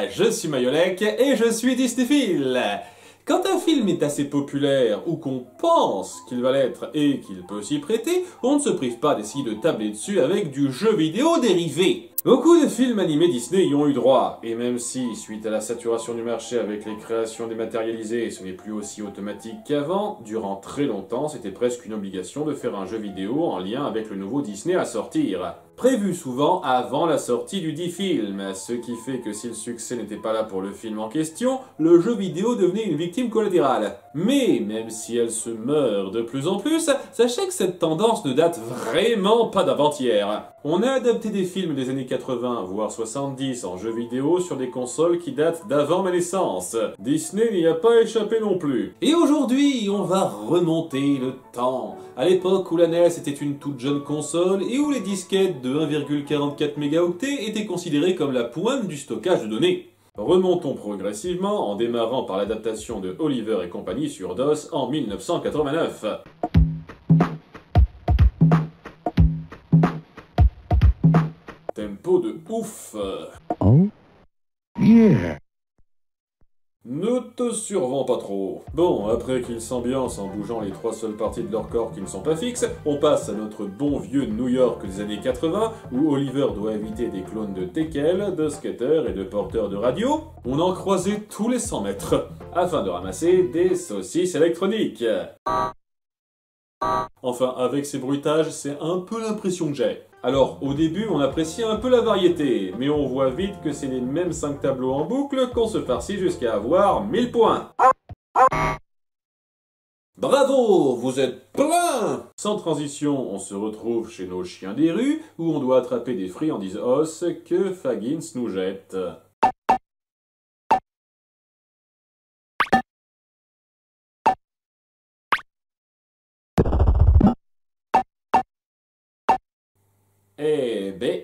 je suis Mayolek et je suis Disneyphile. Quand un film est assez populaire ou qu'on pense qu'il va l'être et qu'il peut s'y prêter, on ne se prive pas d'essayer de tabler dessus avec du jeu vidéo dérivé. Beaucoup de films animés Disney y ont eu droit, et même si, suite à la saturation du marché avec les créations dématérialisées, ce n'est plus aussi automatique qu'avant, durant très longtemps, c'était presque une obligation de faire un jeu vidéo en lien avec le nouveau Disney à sortir. Prévu souvent avant la sortie du dit film, ce qui fait que si le succès n'était pas là pour le film en question, le jeu vidéo devenait une victime collatérale. Mais, même si elle se meurt de plus en plus, sachez que cette tendance ne date vraiment pas d'avant-hier. On a adapté des films des années 80, voire 70 en jeux vidéo sur des consoles qui datent d'avant ma naissance. Disney n'y a pas échappé non plus. Et aujourd'hui, on va remonter le temps. À l'époque où la NES était une toute jeune console et où les disquettes de 1,44 mégaoctets étaient considérées comme la pointe du stockage de données. Remontons progressivement en démarrant par l'adaptation de Oliver et compagnie sur DOS en 1989. Tempo de ouf. Oh yeah. Ne te survends pas trop. Bon, après qu'ils s'ambiancent en bougeant les trois seules parties de leur corps qui ne sont pas fixes, on passe à notre bon vieux New York des années 80, où Oliver doit éviter des clones de teckels, de skaters et de porteurs de radio. On en croisait tous les 100 mètres, afin de ramasser des saucisses électroniques. Enfin, avec ces bruitages, c'est un peu l'impression que j'ai. Alors, au début, on apprécie un peu la variété, mais on voit vite que c'est les mêmes 5 tableaux en boucle qu'on se farcit jusqu'à avoir 1000 points. Bravo, vous êtes plein! Sans transition, on se retrouve chez nos chiens des rues, où on doit attraper des friandises os que Faggins nous jette. Eh ben,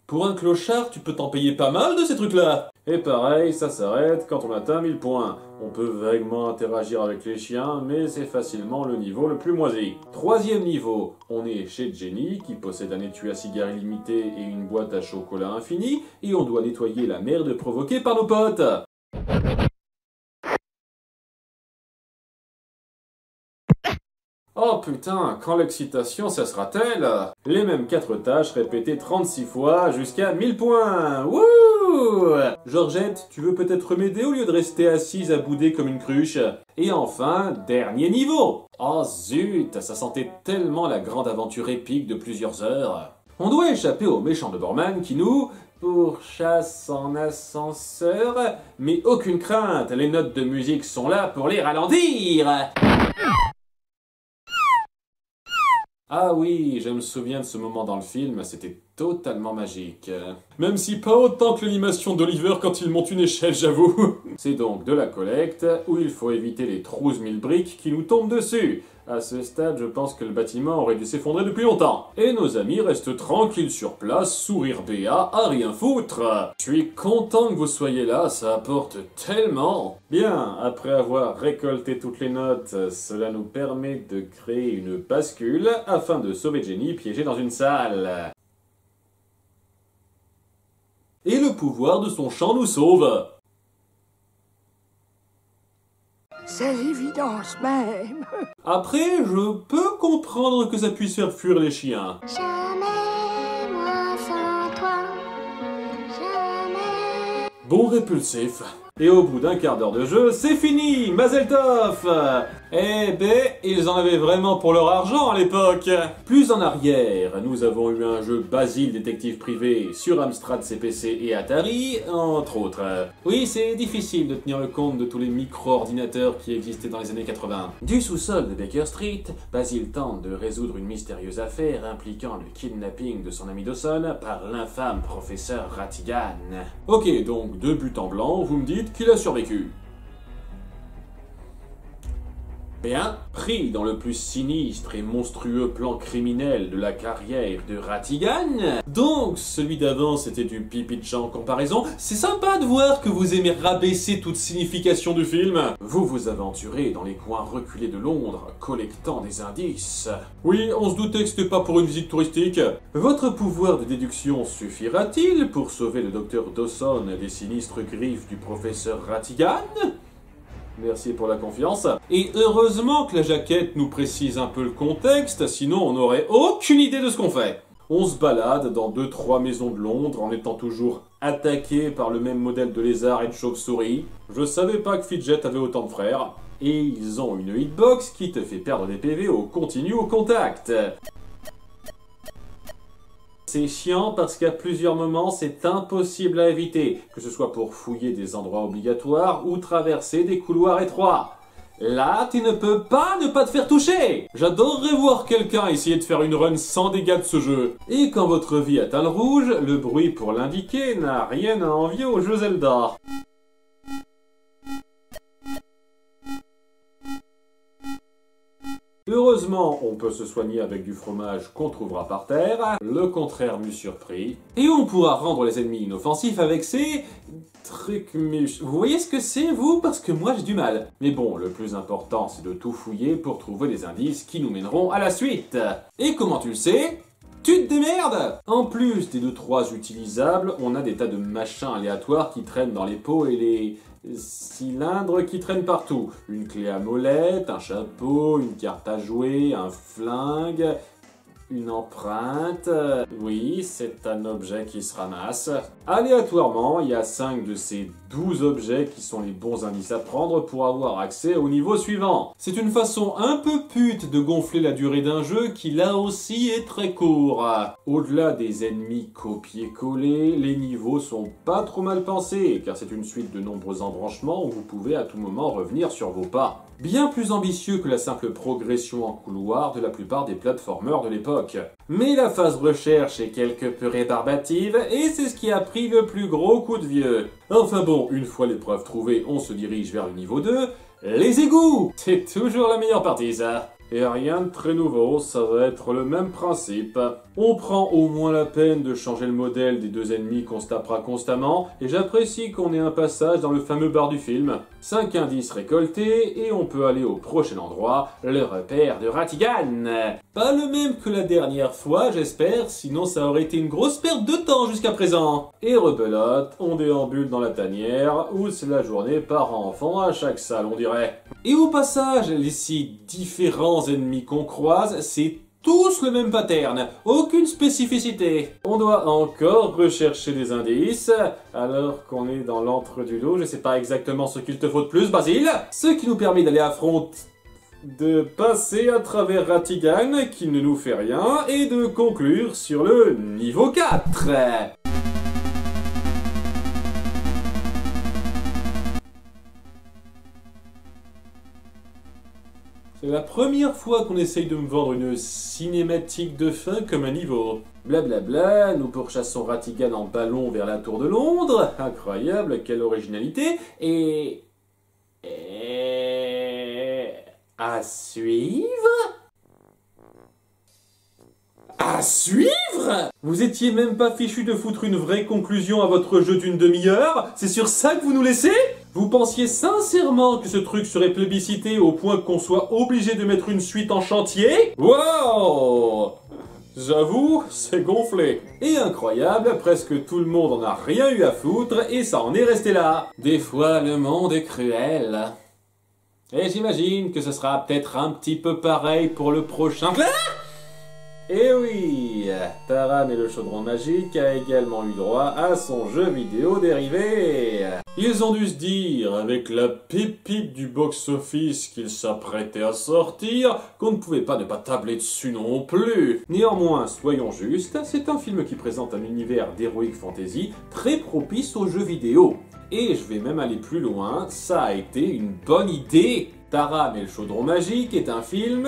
pour un clochard, tu peux t'en payer pas mal de ces trucs-là. Et pareil, ça s'arrête quand on atteint 1000 points. On peut vaguement interagir avec les chiens, mais c'est facilement le niveau le plus moisi. Troisième niveau, on est chez Jenny, qui possède un étui à cigares illimité et une boîte à chocolat infinie, et on doit nettoyer la merde provoquée par nos potes. Oh putain, quand l'excitation cessera-t-elle? Les mêmes 4 tâches répétées 36 fois jusqu'à 1000 points. Wouh! Georgette, tu veux peut-être m'aider au lieu de rester assise à bouder comme une cruche? Et enfin, dernier niveau. Oh zut, ça sentait tellement la grande aventure épique de plusieurs heures. On doit échapper au méchant de Borman qui nous pourchasse en ascenseur, mais aucune crainte, les notes de musique sont là pour les ralentir. Ah oui, je me souviens de ce moment dans le film, c'était totalement magique. Même si pas autant que l'animation d'Oliver quand il monte une échelle, j'avoue. C'est donc de la collecte, où il faut éviter les 12 000 briques qui nous tombent dessus. À ce stade, je pense que le bâtiment aurait dû s'effondrer depuis longtemps. Et nos amis restent tranquilles sur place, sourire béat, à rien foutre. Je suis content que vous soyez là, ça apporte tellement. Bien, après avoir récolté toutes les notes, cela nous permet de créer une bascule afin de sauver Jenny piégée dans une salle. Et le pouvoir de son chant nous sauve. C'est l'évidence même. Après, je peux comprendre que ça puisse faire fuir les chiens. Jamais moi sans toi, jamais. Bon répulsif. Et au bout d'un quart d'heure de jeu, c'est fini, Mazel Tov! Eh ben, ils en avaient vraiment pour leur argent à l'époque. Plus en arrière, nous avons eu un jeu Basile détective privé sur Amstrad CPC et Atari, entre autres. Oui, c'est difficile de tenir le compte de tous les micro-ordinateurs qui existaient dans les années 80. Du sous-sol de Baker Street, Basile tente de résoudre une mystérieuse affaire impliquant le kidnapping de son ami Dawson par l'infâme professeur Ratigan. Ok, donc de but en blanc, vous me dites qu'il a survécu. Bien, pris dans le plus sinistre et monstrueux plan criminel de la carrière de Ratigan, donc celui d'avant c'était du pipi de chat en comparaison, c'est sympa de voir que vous aimez rabaisser toute signification du film. Vous vous aventurez dans les coins reculés de Londres, collectant des indices. Oui, on se doutait que c'était pas pour une visite touristique. Votre pouvoir de déduction suffira-t-il pour sauver le docteur Dawson des sinistres griffes du professeur Ratigan ? Merci pour la confiance. Et heureusement que la jaquette nous précise un peu le contexte, sinon on n'aurait aucune idée de ce qu'on fait. On se balade dans 2-3 maisons de Londres en étant toujours attaqué par le même modèle de lézard et de chauve-souris. Je savais pas que Fidget avait autant de frères. Et ils ont une hitbox qui te fait perdre des PV au continu au contact. C'est chiant parce qu'à plusieurs moments, c'est impossible à éviter, que ce soit pour fouiller des endroits obligatoires ou traverser des couloirs étroits. Là, tu ne peux pas ne pas te faire toucher. J'adorerais voir quelqu'un essayer de faire une run sans dégâts de ce jeu. Et quand votre vie atteint le rouge, le bruit pour l'indiquer n'a rien à envier au jeu Zelda. Heureusement, on peut se soigner avec du fromage qu'on trouvera par terre, le contraire m'eût surpris, et on pourra rendre les ennemis inoffensifs avec ces trucs mûches. Vous voyez ce que c'est, vous? Parce que moi j'ai du mal. Mais bon, le plus important, c'est de tout fouiller pour trouver des indices qui nous mèneront à la suite. Et comment tu le sais? Tu te démerdes! En plus des 2-3 utilisables, on a des tas de machins aléatoires qui traînent dans les pots et les cylindres qui traînent partout. Une clé à molette, un chapeau, une carte à jouer, un flingue, une empreinte. Oui, c'est un objet qui se ramasse. Aléatoirement, il y a 5 de ces 12 objets qui sont les bons indices à prendre pour avoir accès au niveau suivant. C'est une façon un peu pute de gonfler la durée d'un jeu qui là aussi est très court. Au-delà des ennemis copier-coller, les niveaux sont pas trop mal pensés, car c'est une suite de nombreux embranchements où vous pouvez à tout moment revenir sur vos pas. Bien plus ambitieux que la simple progression en couloir de la plupart des platformers de l'époque. Mais la phase recherche est quelque peu rébarbative, et c'est ce qui a pris le plus gros coup de vieux. Enfin bon, une fois l'épreuve trouvée, on se dirige vers le niveau 2, les égouts! C'est toujours la meilleure partie, ça. Et rien de très nouveau, ça va être le même principe. On prend au moins la peine de changer le modèle des 2 ennemis qu'on se tapera constamment, et j'apprécie qu'on ait un passage dans le fameux bar du film. 5 indices récoltés, et on peut aller au prochain endroit, le repère de Ratigan. Pas le même que la dernière fois, j'espère, sinon ça aurait été une grosse perte de temps jusqu'à présent. Et rebelote, on déambule dans la tanière, où c'est la journée parent-enfant à chaque salle, on dirait. Et au passage, les 6 différents ennemis qu'on croise, c'est tous le même pattern, aucune spécificité. On doit encore rechercher des indices, alors qu'on est dans l'antre du lot, je sais pas exactement ce qu'il te faut de plus, Basile. Ce qui nous permet d'aller à front, de passer à travers Ratigan, qui ne nous fait rien, et de conclure sur le niveau 4. C'est la première fois qu'on essaye de me vendre une cinématique de fin comme un niveau. Blablabla, nous pourchassons Ratigan en ballon vers la tour de Londres. Incroyable, quelle originalité. Et... à suivre? À suivre? Vous étiez même pas fichu de foutre une vraie conclusion à votre jeu d'une demi-heure? C'est sur ça que vous nous laissez? Vous pensiez sincèrement que ce truc serait plébiscité au point qu'on soit obligé de mettre une suite en chantier? Wow! J'avoue, c'est gonflé. Et incroyable, presque tout le monde en a rien eu à foutre et ça en est resté là. Des fois, le monde est cruel. Et j'imagine que ce sera peut-être un petit peu pareil pour le prochain... Et oui, Taram et le chaudron magique a également eu droit à son jeu vidéo dérivé. Ils ont dû se dire, avec la pépite du box-office qu'ils s'apprêtaient à sortir, qu'on ne pouvait pas ne pas tabler dessus non plus. Néanmoins, soyons justes, c'est un film qui présente un univers d'heroic fantasy très propice aux jeux vidéo. Et je vais même aller plus loin, ça a été une bonne idée. Taram et le chaudron magique est un film...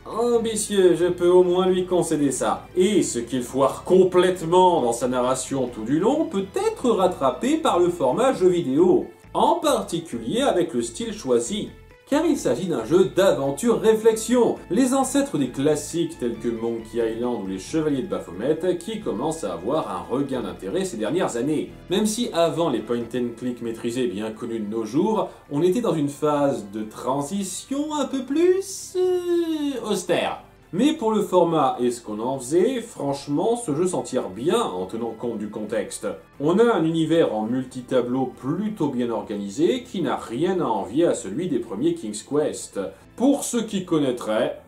ambitieux, je peux au moins lui concéder ça. Et ce qu'il foire complètement dans sa narration tout du long peut être rattrapé par le format jeu vidéo. En particulier avec le style choisi. car il s'agit d'un jeu d'aventure-réflexion, les ancêtres des classiques tels que Monkey Island ou les Chevaliers de Baphomet qui commencent à avoir un regain d'intérêt ces dernières années. Même si avant les point and click maîtrisés bien connus de nos jours, on était dans une phase de transition un peu plus austère. Mais pour le format et ce qu'on en faisait, franchement, ce jeu s'en tire bien en tenant compte du contexte. On a un univers en multi-tableau plutôt bien organisé qui n'a rien à envier à celui des premiers King's Quest. Pour ceux qui connaîtraient,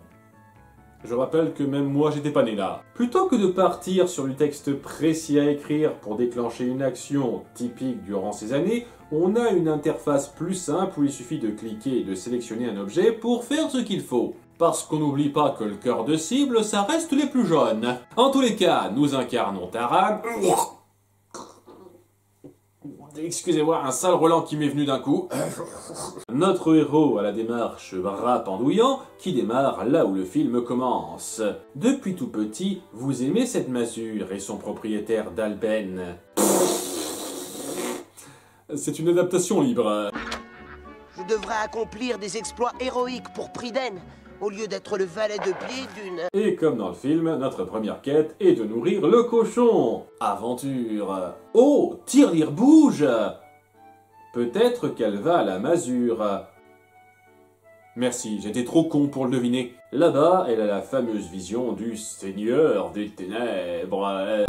je rappelle que même moi j'étais pas né là. Plutôt que de partir sur du texte précis à écrire pour déclencher une action typique durant ces années, on a une interface plus simple où il suffit de cliquer et de sélectionner un objet pour faire ce qu'il faut. Parce qu'on n'oublie pas que le cœur de cible, ça reste les plus jeunes. En tous les cas, nous incarnons Taram. Excusez-moi, un sale Roland qui m'est venu d'un coup. Notre héros à la démarche bras pendouillant, qui démarre là où le film commence. Depuis tout petit, vous aimez cette masure et son propriétaire Dalben. C'est une adaptation libre. Je devrais accomplir des exploits héroïques pour Priden, au lieu d'être le valet de pied d'une... Et comme dans le film, notre première quête est de nourrir le cochon. Aventure. Oh, Tirelire bouge. Peut-être qu'elle va à la masure. Merci, j'étais trop con pour le deviner. Là-bas, elle a la fameuse vision du Seigneur des Ténèbres.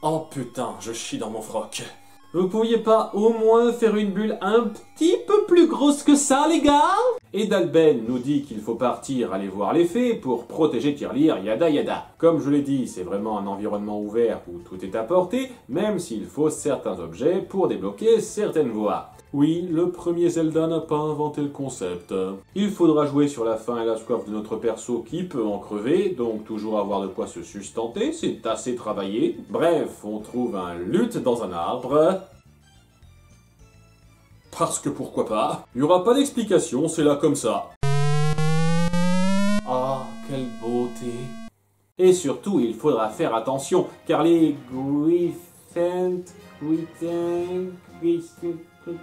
Oh putain, je chie dans mon froc. Vous pourriez pas au moins faire une bulle un petit peu plus grosse que ça, les gars? Et Dalben nous dit qu'il faut partir aller voir les fées pour protéger Tirelire, yada yada. Comme je l'ai dit, c'est vraiment un environnement ouvert où tout est à portée, même s'il faut certains objets pour débloquer certaines voies. Oui, le premier Zelda n'a pas inventé le concept. Il faudra jouer sur la faim et la soif de notre perso qui peut en crever, donc toujours avoir de quoi se sustenter, c'est assez travaillé. Bref, on trouve un luth dans un arbre. Parce que pourquoi pas. Il n'y aura pas d'explication, c'est là comme ça. Ah, quelle beauté. Et surtout, il faudra faire attention, car les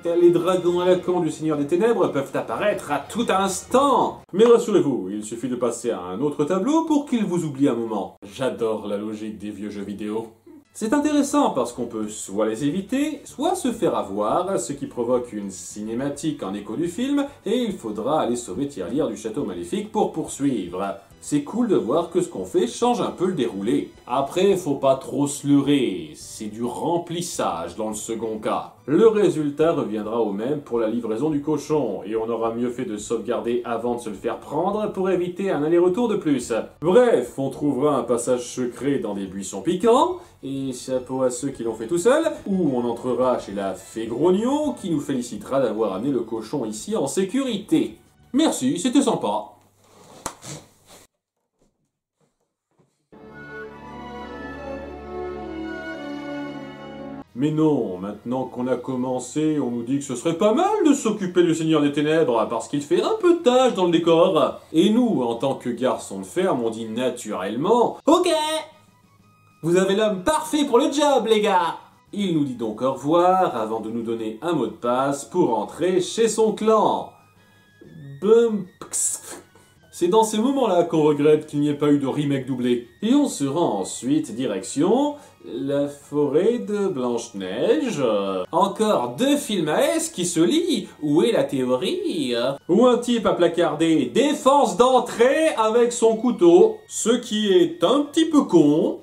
les dragons à la con du Seigneur des Ténèbres peuvent apparaître à tout instant. Mais rassurez-vous, il suffit de passer à un autre tableau pour qu'ils vous oublient un moment. J'adore la logique des vieux jeux vidéo. C'est intéressant parce qu'on peut soit les éviter, soit se faire avoir, ce qui provoque une cinématique en écho du film, et il faudra aller sauver Tirelire du château maléfique pour poursuivre. C'est cool de voir que ce qu'on fait change un peu le déroulé. Après, faut pas trop se leurrer, c'est du remplissage dans le second cas. Le résultat reviendra au même pour la livraison du cochon, et on aura mieux fait de sauvegarder avant de se le faire prendre pour éviter un aller-retour de plus. Bref, on trouvera un passage secret dans des buissons piquants, et chapeau à ceux qui l'ont fait tout seul, où on entrera chez la fée Grognon qui nous félicitera d'avoir amené le cochon ici en sécurité. Merci, c'était sympa. Mais non, maintenant qu'on a commencé, on nous dit que ce serait pas mal de s'occuper du Seigneur des Ténèbres, parce qu'il fait un peu de tâche dans le décor. Et nous, en tant que garçons de ferme, on dit naturellement « Ok, vous avez l'homme parfait pour le job, les gars !» Il nous dit donc au revoir, avant de nous donner un mot de passe pour entrer chez son clan. C'est dans ces moments-là qu'on regrette qu'il n'y ait pas eu de remake doublé. Et on se rend ensuite direction la forêt de Blanche-Neige. Encore deux films à S qui se lient. Où est la théorie? Où un type a placardé défense d'entrée avec son couteau, ce qui est un petit peu con.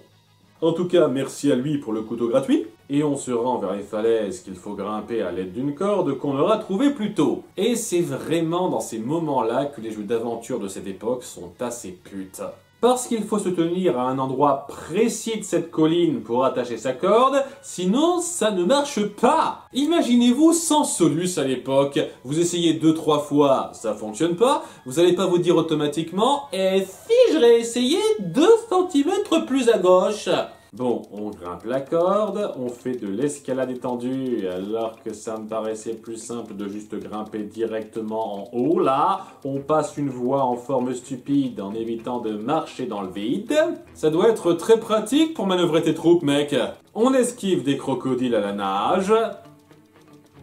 En tout cas, merci à lui pour le couteau gratuit. Et on se rend vers les falaises qu'il faut grimper à l'aide d'une corde qu'on aura trouvée plus tôt. Et c'est vraiment dans ces moments-là que les jeux d'aventure de cette époque sont assez putes. Parce qu'il faut se tenir à un endroit précis de cette colline pour attacher sa corde, sinon ça ne marche pas. Imaginez-vous sans Solus à l'époque, vous essayez 2-3 fois, ça fonctionne pas, vous allez pas vous dire automatiquement « Et si je réessayais 2 cm plus à gauche ?» Bon, on grimpe la corde, on fait de l'escalade étendue, alors que ça me paraissait plus simple de juste grimper directement en haut. Là, on passe une voie en forme stupide en évitant de marcher dans le vide. Ça doit être très pratique pour manœuvrer tes troupes, mec. On esquive des crocodiles à la nage.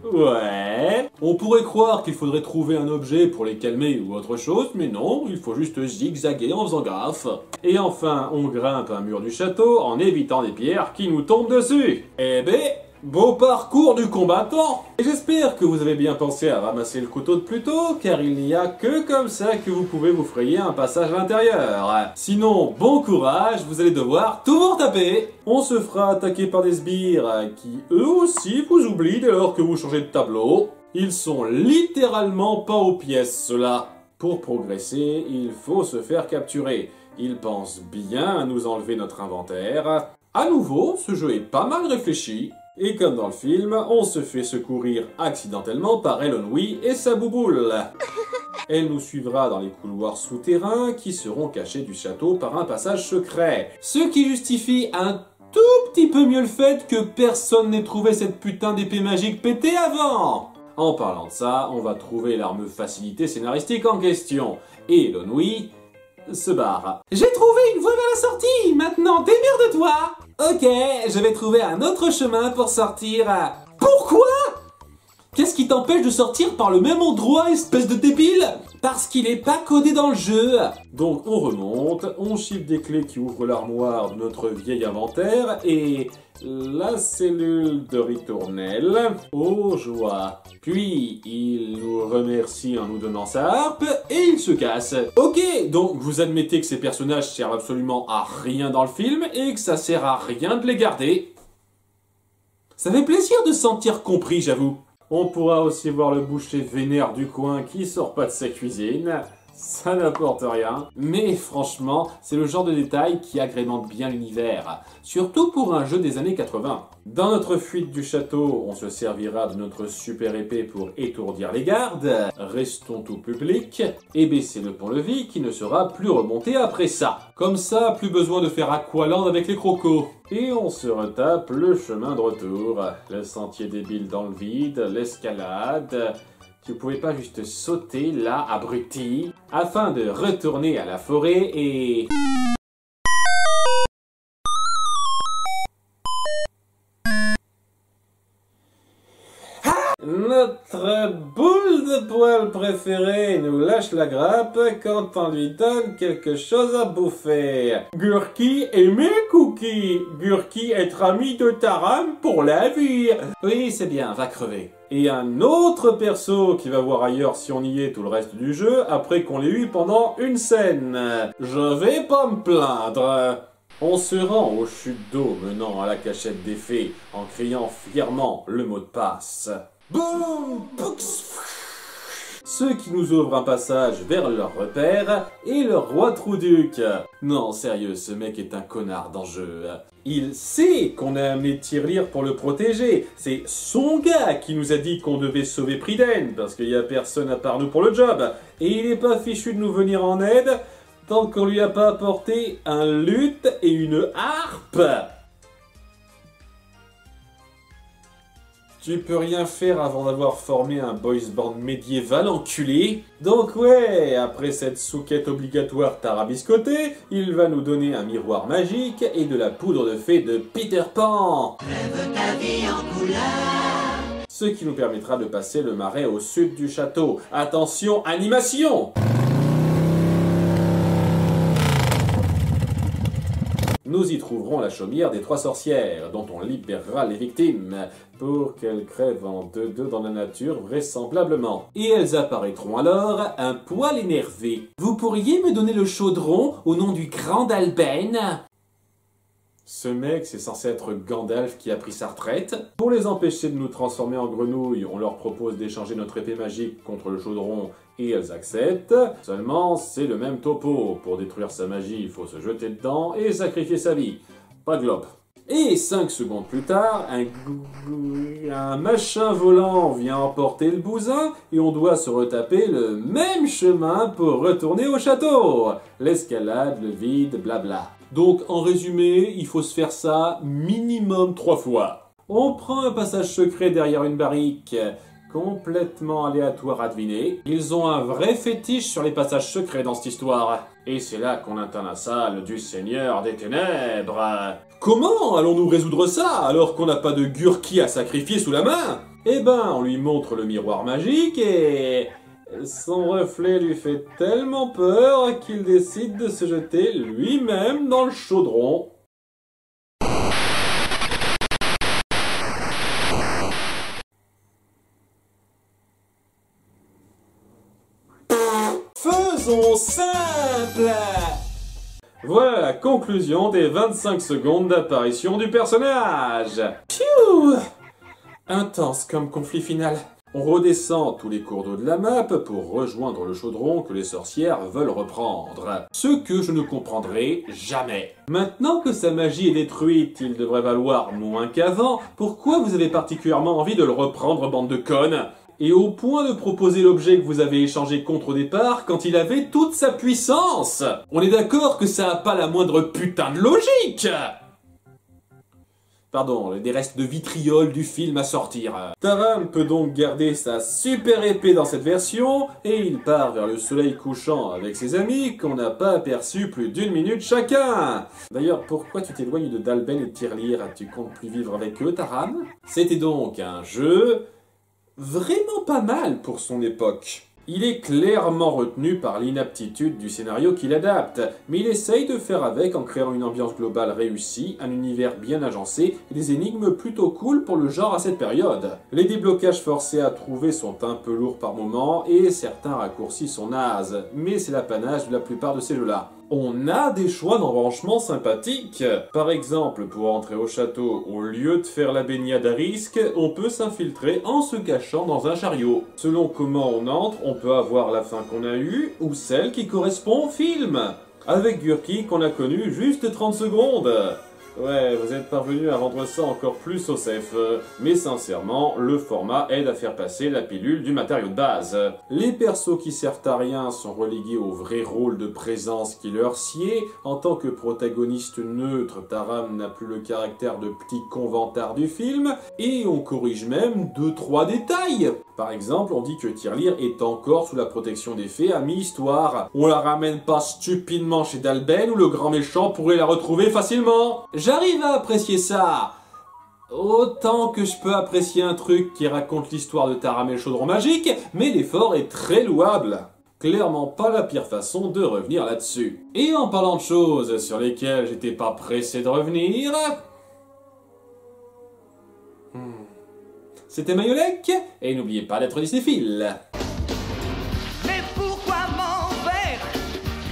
Ouais. On pourrait croire qu'il faudrait trouver un objet pour les calmer ou autre chose, mais non, il faut juste zigzaguer en faisant gaffe. Et enfin, on grimpe un mur du château en évitant des pierres qui nous tombent dessus. Eh ben, beau parcours du combattant. Et j'espère que vous avez bien pensé à ramasser le couteau de plus tôt, car il n'y a que comme ça que vous pouvez vous frayer un passage à l'intérieur. Sinon, bon courage, vous allez devoir tout vous retaper. On se fera attaquer par des sbires qui, eux aussi, vous oublient dès lors que vous changez de tableau. Ils sont littéralement pas aux pièces, ceux-là. Pour progresser, il faut se faire capturer. Ils pensent bien à nous enlever notre inventaire. À nouveau, ce jeu est pas mal réfléchi. Et comme dans le film, on se fait secourir accidentellement par Elonoui et sa bouboule. Elle nous suivra dans les couloirs souterrains qui seront cachés du château par un passage secret. Ce qui justifie un tout petit peu mieux le fait que personne n'ait trouvé cette putain d'épée magique pétée avant. En parlant de ça, on va trouver l'arme facilité scénaristique en question. Et Elonoui se barre. J'ai trouvé une voie vers la sortie, maintenant démerde-toi. Ok, je vais trouver un autre chemin pour sortir. Pourquoi? Qu'est-ce qui t'empêche de sortir par le même endroit, espèce de débile? Parce qu'il est pas codé dans le jeu. Donc on remonte, on chiffre des clés qui ouvrent l'armoire de notre vieil inventaire et la cellule de ritournelle. Oh joie. Puis il nous remercie en nous donnant sa harpe et il se casse. Ok, donc vous admettez que ces personnages servent absolument à rien dans le film et que ça sert à rien de les garder. Ça fait plaisir de se sentir compris, j'avoue. On pourra aussi voir le boucher vénère du coin qui sort pas de sa cuisine. Ça n'apporte rien. Mais franchement, c'est le genre de détail qui agrémente bien l'univers. Surtout pour un jeu des années 80. Dans notre fuite du château, on se servira de notre super épée pour étourdir les gardes. Restons tout public et baisser le pont-levis qui ne sera plus remonté après ça. Comme ça, plus besoin de faire Aqualand avec les crocos. Et on se retape le chemin de retour. Le sentier débile dans le vide, l'escalade. Tu pouvais pas juste sauter là, abruti, afin de retourner à la forêt et... Notre boule de poil préférée nous lâche la grappe quand on lui donne quelque chose à bouffer. Gurki et mes cookies. Gurki être ami de Taram pour la vie. Oui, c'est bien, va crever. Et un autre perso qui va voir ailleurs si on y est tout le reste du jeu après qu'on l'ait eu pendant une scène. Je vais pas me plaindre. On se rend aux chutes d'eau menant à la cachette des fées en criant fièrement le mot de passe. Boum! Ce qui nous ouvre un passage vers leur repère et le roi Trouduc. Non, sérieux, ce mec est un connard dans le jeu. Il sait qu'on a amené Tirelire pour le protéger. C'est son gars qui nous a dit qu'on devait sauver Priden, parce qu'il n'y a personne à part nous pour le job. Et il n'est pas fichu de nous venir en aide tant qu'on lui a pas apporté un luth et une harpe. Tu peux rien faire avant d'avoir formé un boys band médiéval enculé. Donc ouais, après cette souquette obligatoire tarabiscotée, il va nous donner un miroir magique et de la poudre de fée de Peter Pan. Rêve ta vie en couleur. Ce qui nous permettra de passer le marais au sud du château. Attention, animation! Nous y trouverons la chaumière des 3 sorcières, dont on libérera les victimes, pour qu'elles crèvent en 2-2 dans la nature, vraisemblablement. Et elles apparaîtront alors un poil énervé. Vous pourriez me donner le chaudron au nom du Grand Alben? Ce mec, c'est censé être Gandalf qui a pris sa retraite. Pour les empêcher de nous transformer en grenouilles, on leur propose d'échanger notre épée magique contre le chaudron et elles acceptent. Seulement, c'est le même topo. Pour détruire sa magie, il faut se jeter dedans et sacrifier sa vie. Pas de globe. Et 5 secondes plus tard, un machin volant vient emporter le bousin et on doit se retaper le même chemin pour retourner au château. L'escalade, le vide, blabla. Donc en résumé, il faut se faire ça minimum 3 fois. On prend un passage secret derrière une barrique, complètement aléatoire à deviner. Ils ont un vrai fétiche sur les passages secrets dans cette histoire. Et c'est là qu'on atteint la salle du Seigneur des Ténèbres. Comment allons-nous résoudre ça alors qu'on n'a pas de Gurki à sacrifier sous la main? Eh ben, on lui montre le miroir magique et... son reflet lui fait tellement peur qu'il décide de se jeter lui-même dans le chaudron. Faisons simple! Voilà la conclusion des 25 secondes d'apparition du personnage. Pfiou! Intense comme conflit final. On redescend tous les cours d'eau de la map pour rejoindre le chaudron que les sorcières veulent reprendre. Ce que je ne comprendrai jamais. Maintenant que sa magie est détruite, il devrait valoir moins qu'avant. Pourquoi vous avez particulièrement envie de le reprendre, bande de connes? Et au point de proposer l'objet que vous avez échangé contre au départ quand il avait toute sa puissance. On est d'accord que ça a pas la moindre putain de logique. Pardon, des restes de vitriol du film à sortir. Taram peut donc garder sa super épée dans cette version, et il part vers le soleil couchant avec ses amis qu'on n'a pas aperçu plus d'1 minute chacun. D'ailleurs, pourquoi tu t'éloignes de Dalben et de Tirlir? Tu comptes plus vivre avec eux, Taram? C'était donc un jeu... vraiment pas mal pour son époque. Il est clairement retenu par l'inaptitude du scénario qu'il adapte, mais il essaye de faire avec en créant une ambiance globale réussie, un univers bien agencé et des énigmes plutôt cool pour le genre à cette période. Les déblocages forcés à trouver sont un peu lourds par moments et certains raccourcis sont nazes, mais c'est l'apanage de la plupart de ces jeux-là. On a des choix d'embranchement sympathiques. Par exemple, pour entrer au château, au lieu de faire la baignade à risque, on peut s'infiltrer en se cachant dans un chariot. Selon comment on entre, on peut avoir la fin qu'on a eue ou celle qui correspond au film. Avec Gurki qu'on a connu juste 30 secondes. Ouais, vous êtes parvenu à rendre ça encore plus saucef. Mais sincèrement, le format aide à faire passer la pilule du matériau de base. Les persos qui servent à rien sont relégués au vrai rôle de présence qui leur sied. En tant que protagoniste neutre, Taram n'a plus le caractère de petit conventard du film. Et on corrige même 2-3 détails. Par exemple, on dit que Tirlir est encore sous la protection des fées à mi-histoire. On la ramène pas stupidement chez Dalben où le grand méchant pourrait la retrouver facilement. J'arrive à apprécier ça. Autant que je peux apprécier un truc qui raconte l'histoire de Taram et le chaudron magique, mais l'effort est très louable. Clairement pas la pire façon de revenir là-dessus. Et en parlant de choses sur lesquelles j'étais pas pressé de revenir... C'était Mayolek, et n'oubliez pas d'être Disneyphile. Mais pourquoi m'envers?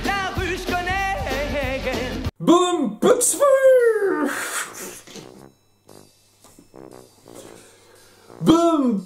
La rue je connais. Boum, Puxfu! Boum,